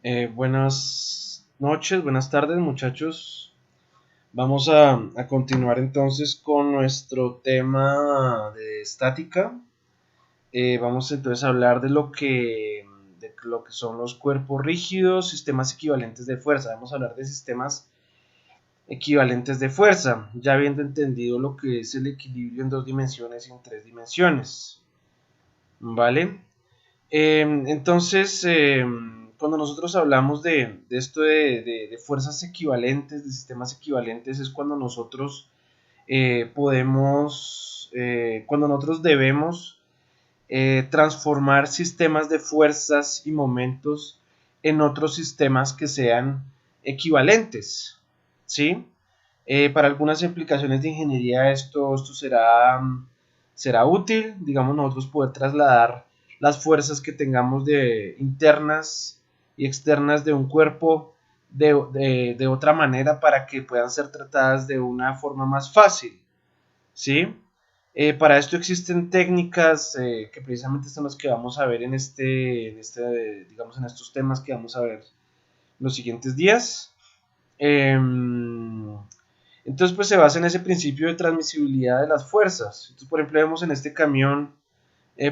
Buenas noches, buenas tardes muchachos. Vamos a continuar entonces con nuestro tema de estática. Vamos entonces a hablar de lo que son los cuerpos rígidos, sistemas equivalentes de fuerza. Vamos a hablar de sistemas equivalentes de fuerza, ya habiendo entendido lo que es el equilibrio en dos dimensiones y en tres dimensiones. ¿Vale? Entonces, cuando nosotros hablamos de esto de fuerzas equivalentes, de sistemas equivalentes, es cuando nosotros cuando nosotros debemos transformar sistemas de fuerzas y momentos en otros sistemas que sean equivalentes, ¿sí? Para algunas aplicaciones de ingeniería esto será útil, digamos, nosotros poder trasladar las fuerzas que tengamos de internas y externas de un cuerpo de otra manera para que puedan ser tratadas de una forma más fácil, ¿sí? Para esto existen técnicas que precisamente son las que vamos a ver digamos, en estos temas que vamos a ver en los siguientes días. Entonces, pues se basa en ese principio de transmisibilidad de las fuerzas. Entonces, por ejemplo, vemos en este camión,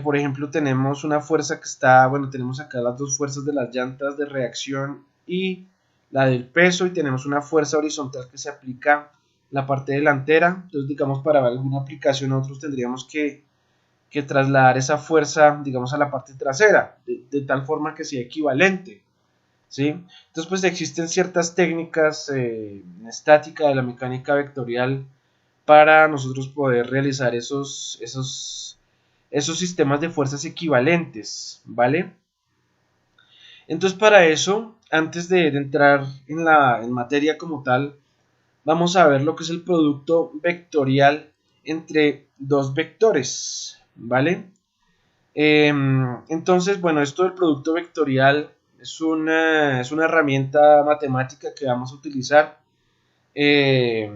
por ejemplo, tenemos una fuerza que está, bueno, tenemos acá las dos fuerzas de las llantas de reacción y la del peso, y tenemos una fuerza horizontal que se aplica en la parte delantera. Entonces, digamos, para alguna aplicación nosotros tendríamos que trasladar esa fuerza, digamos, a la parte trasera, de tal forma que sea equivalente. ¿Sí? Entonces, pues existen ciertas técnicas en estática de la mecánica vectorial para nosotros poder realizar esos sistemas de fuerzas equivalentes, ¿vale? Entonces, para eso, antes de entrar en materia como tal, vamos a ver lo que es el producto vectorial entre dos vectores, ¿vale? Entonces, bueno, esto del producto vectorial es una herramienta matemática que vamos a utilizar eh,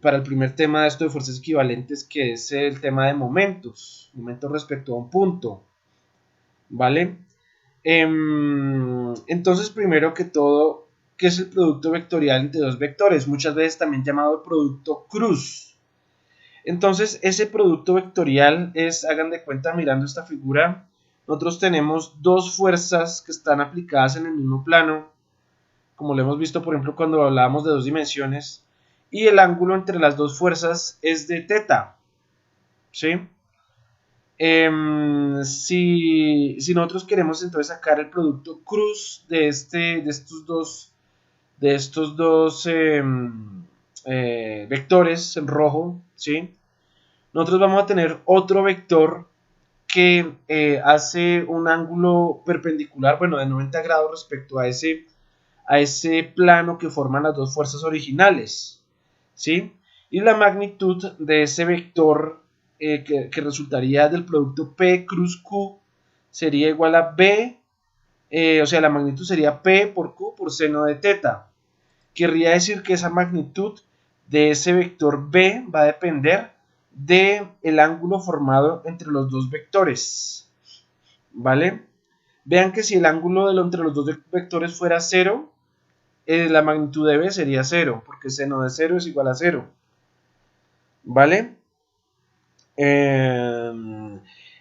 para el primer tema de esto de fuerzas equivalentes, que es el tema de momentos respecto a un punto, ¿vale? Entonces, primero que todo, ¿qué es el producto vectorial entre dos vectores? Muchas veces también llamado producto cruz. Entonces, ese producto vectorial es, hagan de cuenta, mirando esta figura, nosotros tenemos dos fuerzas que están aplicadas en el mismo plano, como lo hemos visto, por ejemplo, cuando hablábamos de dos dimensiones, y el ángulo entre las dos fuerzas es de teta, ¿sí? Si nosotros queremos entonces sacar el producto cruz de estos dos vectores en rojo, ¿sí? Nosotros vamos a tener otro vector que hace un ángulo perpendicular, bueno, de 90 grados respecto a ese plano que forman las dos fuerzas originales, ¿sí? Y la magnitud de ese vector que resultaría del producto P cruz Q sería igual a B, o sea, la magnitud sería P por Q por seno de teta. Querría decir que esa magnitud de ese vector B va a depender del ángulo formado entre los dos vectores, ¿vale? Vean que si el ángulo entre los dos vectores fuera 0, la magnitud de B sería 0, porque seno de 0 es igual a 0, ¿vale?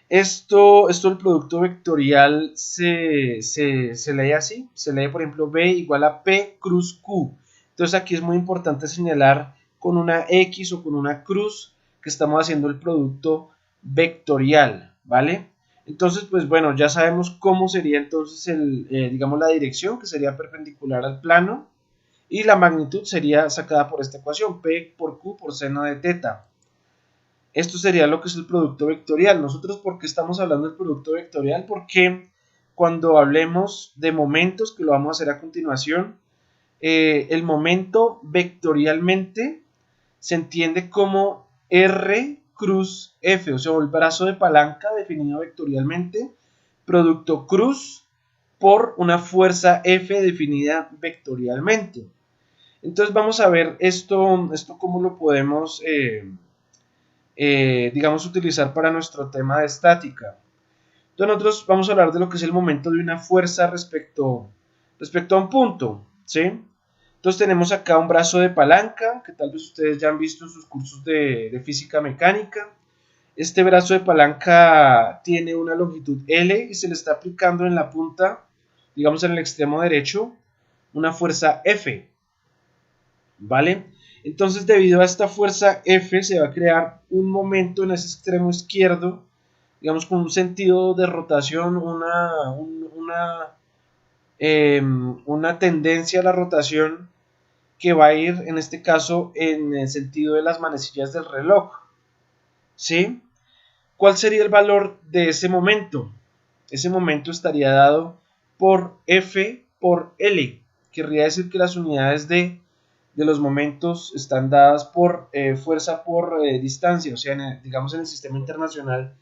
Esto el producto vectorial se lee así, se lee por ejemplo B igual a P cruz Q. Entonces aquí es muy importante señalar con una X o con una cruz que estamos haciendo el producto vectorial, ¿vale? Entonces, pues bueno, ya sabemos cómo sería entonces digamos la dirección, que sería perpendicular al plano, y la magnitud sería sacada por esta ecuación, P por Q por seno de teta. Esto sería lo que es el producto vectorial. Nosotros, ¿por qué estamos hablando del producto vectorial? Porque cuando hablemos de momentos, que lo vamos a hacer a continuación, el momento vectorialmente se entiende como R cruz F, o sea, el brazo de palanca definido vectorialmente, producto cruz por una fuerza F definida vectorialmente. Entonces vamos a ver esto cómo lo podemos digamos, utilizar para nuestro tema de estática. Entonces nosotros vamos a hablar de lo que es el momento de una fuerza respecto a un punto, ¿sí? Entonces tenemos acá un brazo de palanca, que tal vez ustedes ya han visto en sus cursos de física mecánica. Este brazo de palanca tiene una longitud L y se le está aplicando en la punta, digamos en el extremo derecho, una fuerza F, ¿vale? Entonces, debido a esta fuerza F, se va a crear un momento en ese extremo izquierdo, digamos con un sentido de rotación, una tendencia a la rotación que va a ir, en este caso, en el sentido de las manecillas del reloj, ¿sí? ¿Cuál sería el valor de ese momento? Ese momento estaría dado por F por L. Querría decir que las unidades de los momentos están dadas por fuerza por distancia, o sea, digamos en el sistema internacional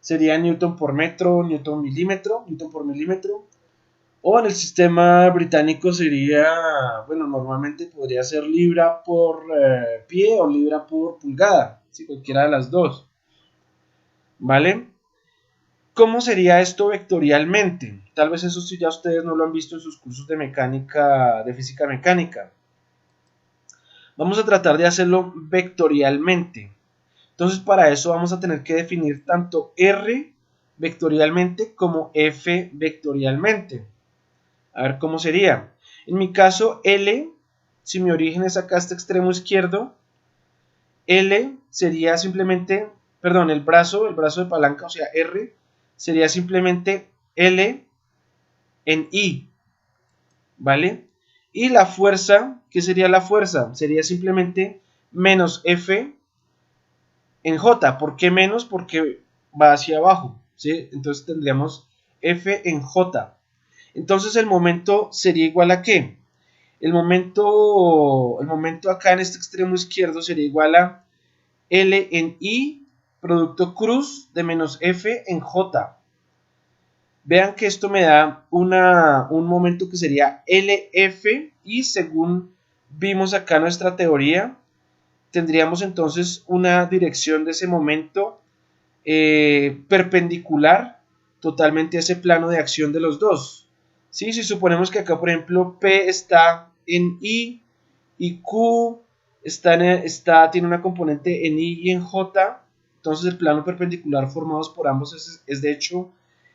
sería Newton por metro, Newton por milímetro, o en el sistema británico sería, bueno, normalmente podría ser libra por pie o libra por pulgada, si cualquiera de las dos, ¿vale? ¿Cómo sería esto vectorialmente? Tal vez eso sí ya ustedes no lo han visto en sus cursos de mecánica, de física mecánica. Vamos a tratar de hacerlo vectorialmente. Entonces, para eso vamos a tener que definir tanto R vectorialmente como F vectorialmente. A ver cómo sería. En mi caso, L, si mi origen es acá, este extremo izquierdo, L sería simplemente, perdón, el brazo de palanca, o sea, R, sería simplemente L en I, ¿vale? Y la fuerza, ¿qué sería la fuerza? Sería simplemente menos F en J. ¿Por qué menos? Porque va hacia abajo, ¿sí? Entonces tendríamos F en J. Entonces el momento sería igual a ¿qué? El momento acá en este extremo izquierdo sería igual a L en I, producto cruz de menos F en J. Vean que esto me da un momento que sería LF y según vimos acá nuestra teoría, tendríamos entonces una dirección de ese momento perpendicular totalmente a ese plano de acción de los dos. ¿Sí? Si suponemos que acá, por ejemplo, P está en I y Q tiene una componente en I y en J, entonces el plano perpendicular formados por ambos es de hecho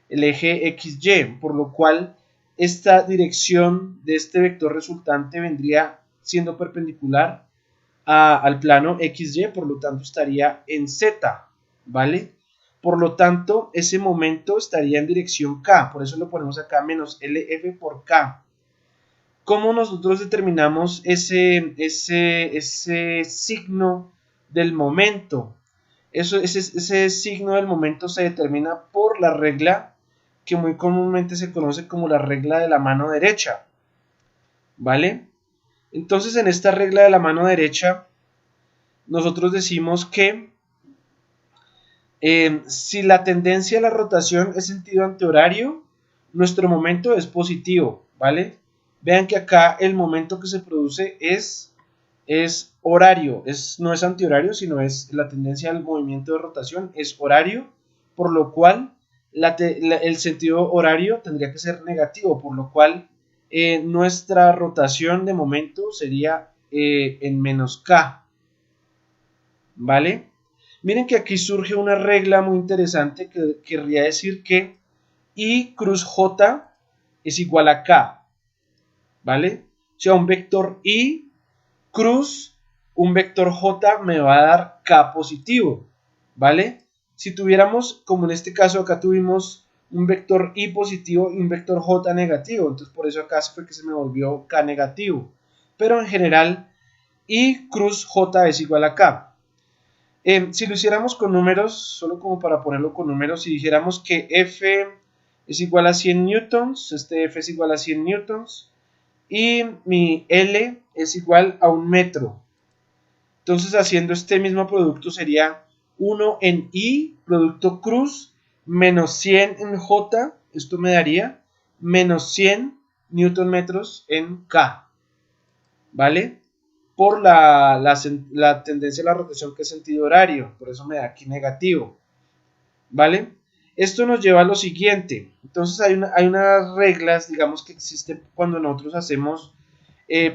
el eje XY, por lo cual esta dirección de este vector resultante vendría siendo perpendicular al plano XY, por lo tanto estaría en Z, ¿vale? Por lo tanto, ese momento estaría en dirección K, por eso lo ponemos acá menos LF por K. ¿Cómo nosotros determinamos ese signo del momento? Ese signo del momento se determina por la regla que muy comúnmente se conoce como la regla de la mano derecha, ¿vale? Entonces, en esta regla de la mano derecha, nosotros decimos que si la tendencia a la rotación es sentido antihorario, nuestro momento es positivo, ¿vale? Vean que acá el momento que se produce es horario, no es antihorario, sino es la tendencia al movimiento de rotación, es horario, por lo cual el sentido horario tendría que ser negativo, por lo cual nuestra rotación de momento sería en menos K, ¿vale? Miren que aquí surge una regla muy interesante que querría decir que I cruz J es igual a K, ¿vale? O sea, un vector I cruz un vector J me va a dar K positivo, ¿vale? Si tuviéramos, como en este caso acá tuvimos un vector I positivo y un vector J negativo, entonces por eso acá fue que se me volvió K negativo. Pero en general, I cruz J es igual a K. Si lo hiciéramos con números, solo como para ponerlo con números, si dijéramos que F es igual a 100 newtons, este F es igual a 100 newtons, y mi L es igual a 1 metro. Entonces, haciendo este mismo producto sería 1 en I, producto cruz, menos 100 en J, esto me daría menos 100 newton metros en K, ¿vale? Por la tendencia a la rotación que es sentido horario, por eso me da aquí negativo, ¿vale? Esto nos lleva a lo siguiente. Entonces hay unas reglas, digamos, que existen cuando nosotros hacemos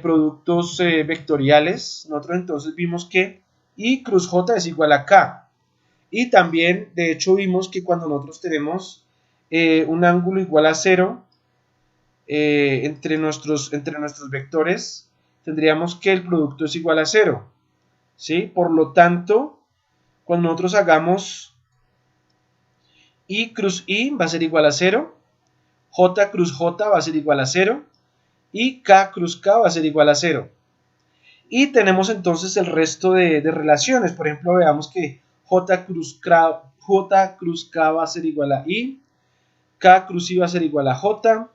productos vectoriales. Nosotros entonces vimos que I cruz J es igual a K. Y también, de hecho, vimos que cuando nosotros tenemos un ángulo igual a 0 entre nuestros vectores, tendríamos que el producto es igual a 0. ¿Sí? Por lo tanto, cuando nosotros hagamos I cruz I va a ser igual a 0, J cruz J va a ser igual a 0 y K cruz K va a ser igual a 0. Y tenemos entonces el resto de relaciones. Por ejemplo, veamos que J cruz K va a ser igual a I, K cruz I va a ser igual a J,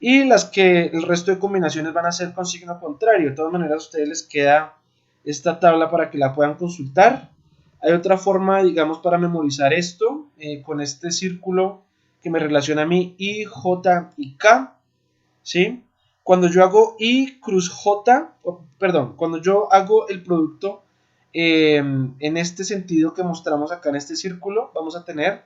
y el resto de combinaciones van a ser con signo contrario. De todas maneras, a ustedes les queda esta tabla para que la puedan consultar. Hay otra forma, digamos, para memorizar esto, con este círculo que me relaciona a mí I, J y K, ¿sí? Cuando yo hago I cruz J, perdón, cuando yo hago el producto en este sentido que mostramos acá en este círculo, vamos a tener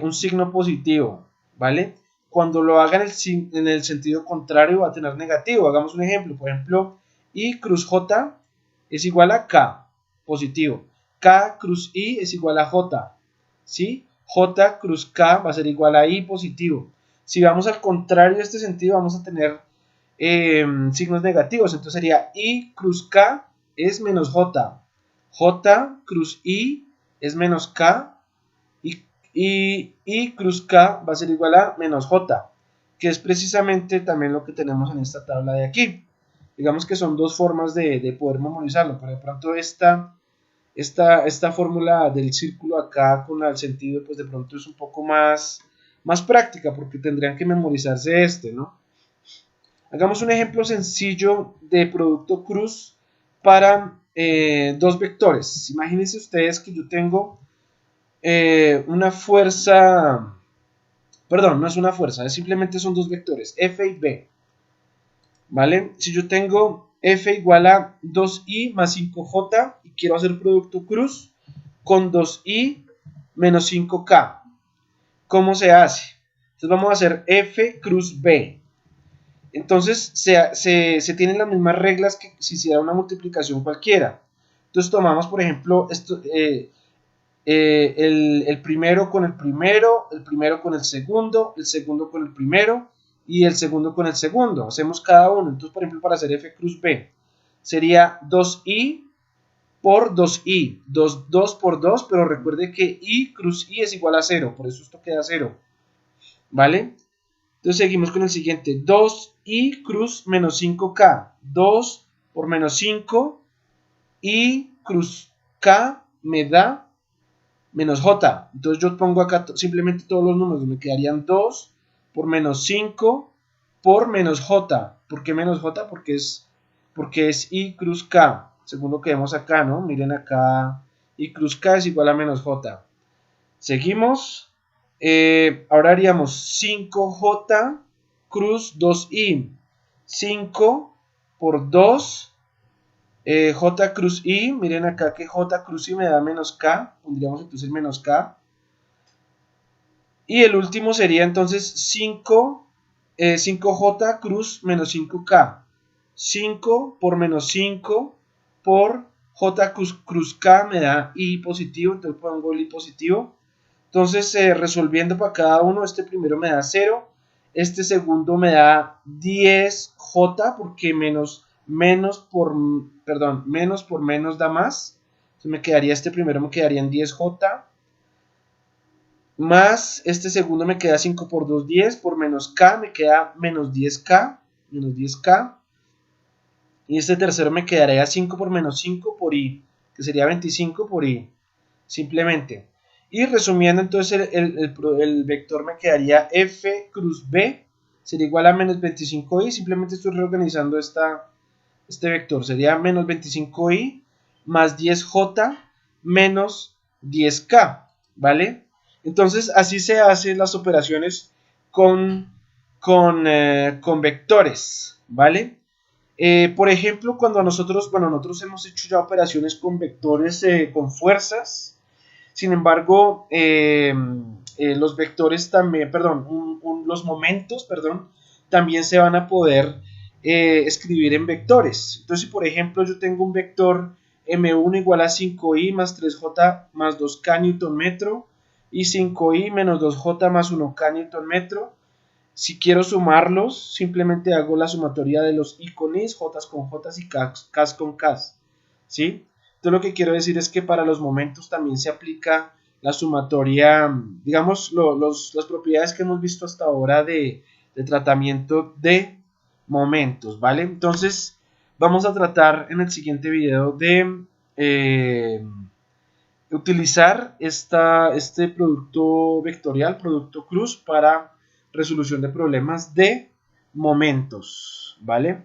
un signo positivo, ¿vale? Cuando lo haga en el sentido contrario va a tener negativo. Hagamos un ejemplo, por ejemplo, I cruz J es igual a K, positivo. K cruz I es igual a J, ¿sí? J cruz K va a ser igual a I, positivo. Si vamos al contrario de este sentido, vamos a tener signos negativos. Entonces sería I cruz K es menos J. J cruz I es menos K. Y I cruz K va a ser igual a menos J, que es precisamente también lo que tenemos en esta tabla de aquí. Digamos que son dos formas de poder memorizarlo, pero de pronto esta fórmula del círculo acá con el sentido, pues de pronto es un poco más práctica, porque tendrían que memorizarse ¿no? Hagamos un ejemplo sencillo de producto cruz para dos vectores. Imagínense ustedes que yo tengo una fuerza, perdón, no es una fuerza, simplemente son dos vectores, F y B, ¿vale? Si yo tengo F igual a 2i más 5j y quiero hacer producto cruz con 2i menos 5k, ¿cómo se hace? Entonces vamos a hacer F cruz B. Entonces se tienen las mismas reglas que si hiciera una multiplicación cualquiera. Entonces tomamos, por ejemplo, el primero con el primero con el segundo con el primero y el segundo con el segundo. Hacemos cada uno. Entonces, por ejemplo, para hacer F cruz B, sería 2i por 2i, 2 por 2, pero recuerde que i cruz i es igual a 0, por eso esto queda 0, ¿vale? Entonces seguimos con el siguiente, 2i cruz menos 5k, 2 por menos 5, i cruz k me da menos j. Entonces yo pongo acá simplemente todos los números, me quedarían 2 por menos 5 por menos j. ¿Por qué menos j? Porque es i cruz k, según lo que vemos acá, ¿no? Miren acá, i cruz k es igual a menos j. Seguimos. Ahora haríamos 5j cruz 2i. 5 por 2 J cruz I, miren acá que J cruz I me da menos K, pondríamos entonces menos K. Y el último sería entonces 5J cruz menos 5K. 5 por menos 5 por J cruz K me da I positivo, entonces pongo el I positivo. Entonces resolviendo para cada uno, este primero me da 0, este segundo me da 10J porque menos por menos da más. Entonces me quedaría este primero, me quedaría en 10J. Más este segundo me queda 5 por 2, 10. Por menos K me queda menos 10K. Menos 10K. Y este tercero me quedaría 5 por menos 5 por I. Que sería 25 por I. Simplemente. Y resumiendo entonces el vector me quedaría F cruz B. Sería igual a menos 25i. Simplemente estoy reorganizando este vector. Sería menos 25i más 10j menos 10k. ¿Vale? Entonces así se hacen las operaciones con vectores. ¿Vale? Por ejemplo, cuando nosotros hemos hecho ya operaciones con vectores con fuerzas. Sin embargo, los vectores también, perdón, los momentos, perdón, también se van a poder escribir en vectores. Entonces, si por ejemplo yo tengo un vector m1 igual a 5i más 3j más 2k newton metro y 5i menos 2j más 1k newton metro, si quiero sumarlos, simplemente hago la sumatoria de los i con i, j con j y k con k, ¿sí? Entonces lo que quiero decir es que para los momentos también se aplica la sumatoria, digamos, las propiedades que hemos visto hasta ahora de tratamiento de momentos, ¿vale? Entonces vamos a tratar en el siguiente video de utilizar este producto vectorial, producto cruz, para resolución de problemas de momentos, ¿vale?